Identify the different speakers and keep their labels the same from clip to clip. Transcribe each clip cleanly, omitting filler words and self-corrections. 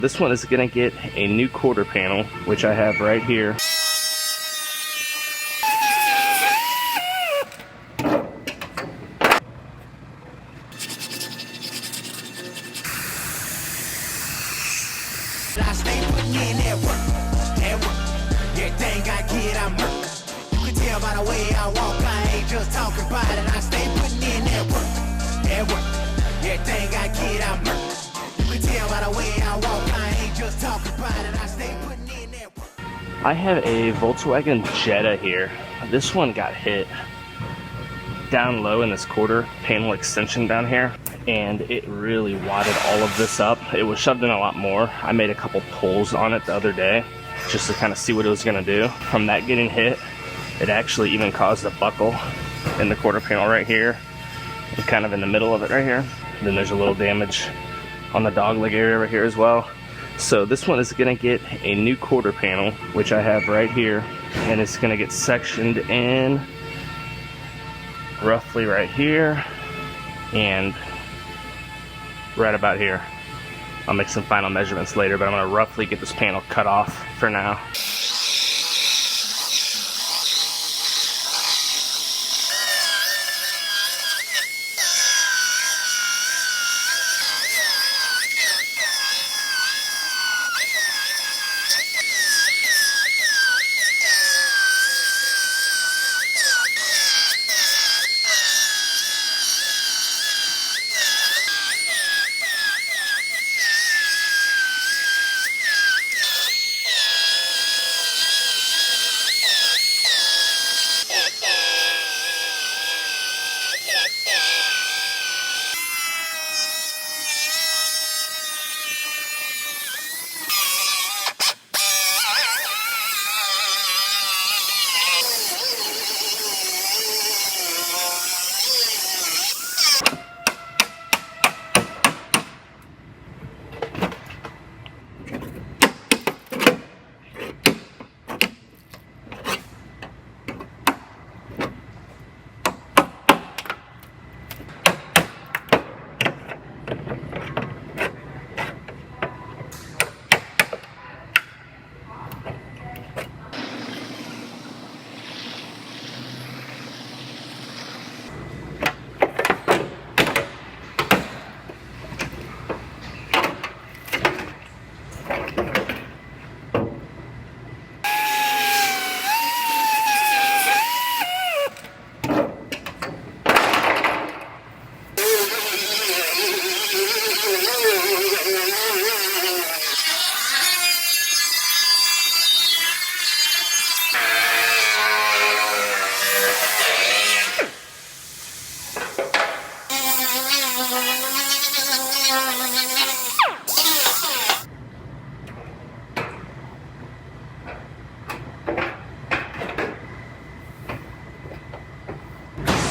Speaker 1: This one is gonna get a new quarter panel, which I have right here.
Speaker 2: I stay putting in that work. Everything I get, I'm work. You can tell by the way I walk, I ain't just talking about it. I stay putting in that work. Everything I get, I'm work. You can tell by the way I walk, I ain't just talking about it. I stay putting in that work.
Speaker 1: I have a Volkswagen Jetta here. This one got hit down low in this quarter panel extension down here, and it really wadded all of this up. It was shoved in a lot more. I made a couple pulls on it the other day just to kind of see what it was gonna do. From that getting hit, it actually even caused a buckle in the quarter panel right here and kind of in the middle of it right here. Then there's a little damage on the dog leg area right here as well. So this one is gonna get a new quarter panel, which I have right here, and it's gonna get sectioned in roughly right here and right about here. I'll make some final measurements later, but I'm gonna roughly get this panel cut off for now.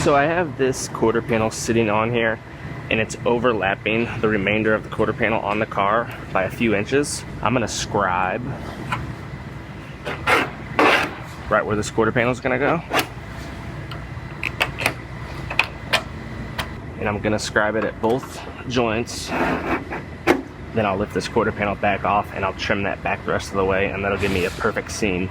Speaker 1: So I have this quarter panel sitting on here, and it's overlapping the remainder of the quarter panel on the car by a few inches. I'm gonna scribe right where this quarter panel is gonna go, and I'm gonna scribe it at both joints. Then I'll lift this quarter panel back off and I'll trim that back the rest of the way, and that'll give me a perfect seam.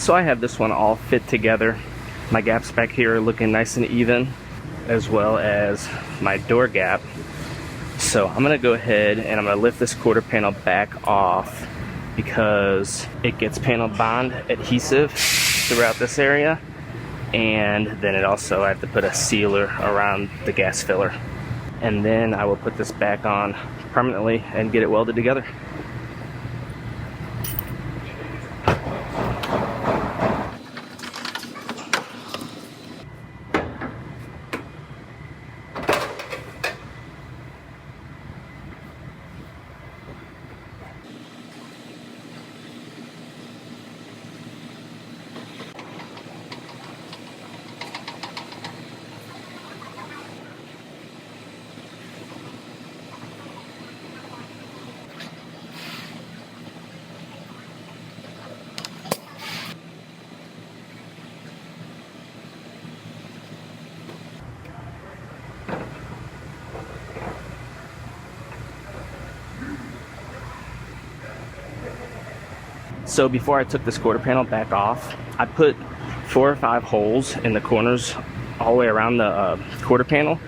Speaker 1: So I have this one all fit together. My gaps back here are looking nice and even, as well as my door gap. So I'm gonna go ahead and I'm gonna lift this quarter panel back off because it gets panel bond adhesive throughout this area, and then it also, I have to put a sealer around the gas filler, and then I will put this back on permanently and get it welded together. So before I took this quarter panel back off, I put 4 or 5 holes in the corners all the way around the quarter panel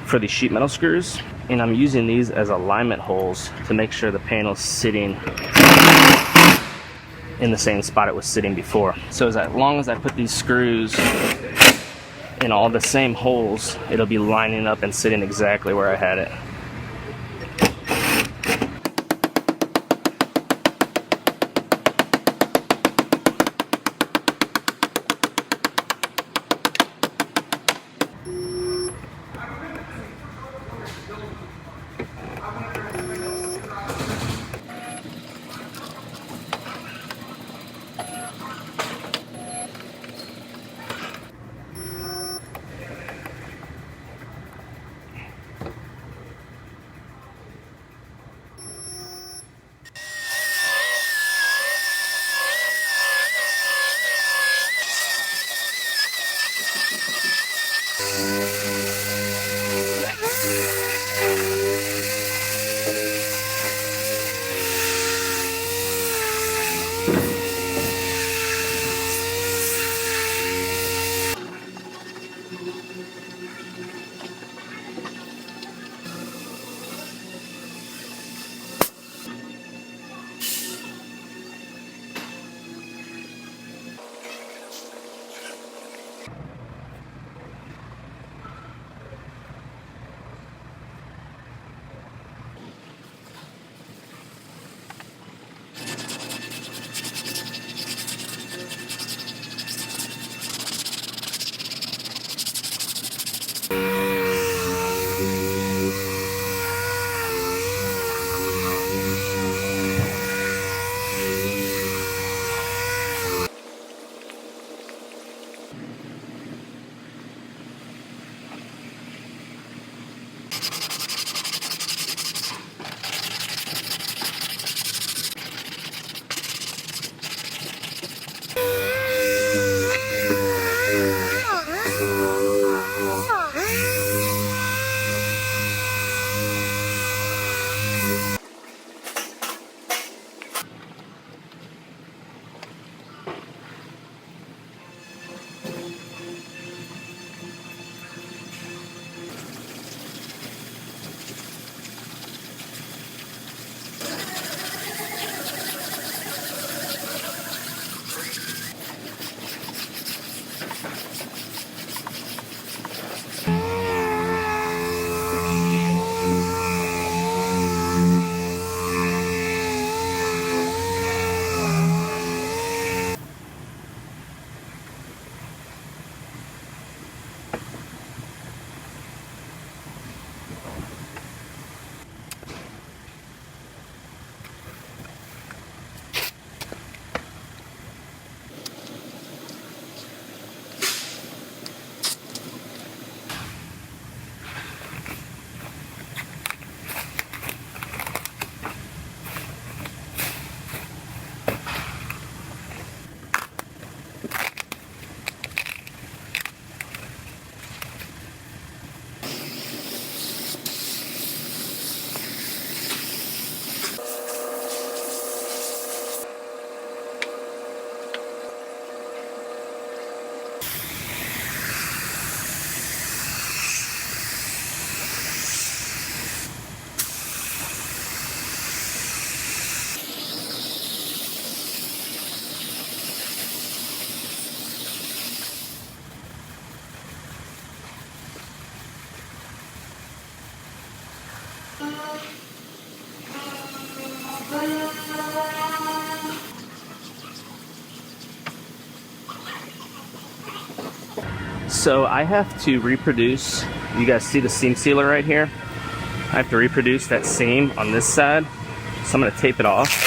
Speaker 1: for these sheet metal screws, and I'm using these as alignment holes to make sure the panel's sitting in the same spot it was sitting before. So as long as I put these screws in all the same holes, it'll be lining up and sitting exactly where I had it. So I have to reproduce, you guys see the seam sealer right here? I have to reproduce that seam on this side. So I'm gonna tape it off.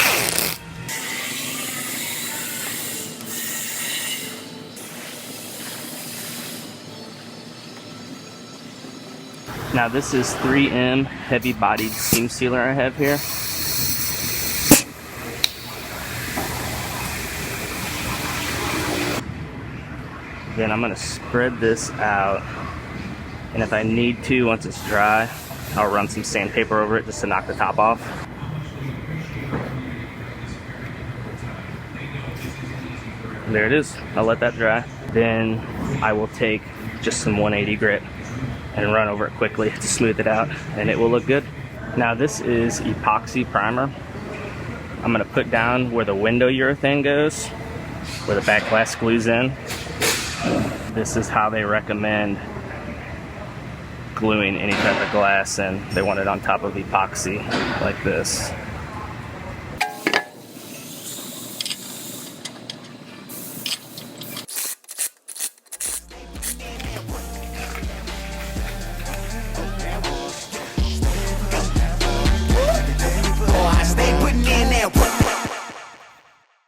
Speaker 1: Now this is 3M heavy bodied seam sealer I have here. Then I'm gonna spread this out, and if I need to, once it's dry, I'll run some sandpaper over it just to knock the top off. And there it is. I'll let that dry. Then I will take just some 180 grit and run over it quickly to smooth it out, and it will look good. Now this is epoxy primer. I'm gonna put down where the window urethane goes, where the back glass glues in. This is how they recommend gluing any type of glass, and they want it on top of epoxy like this.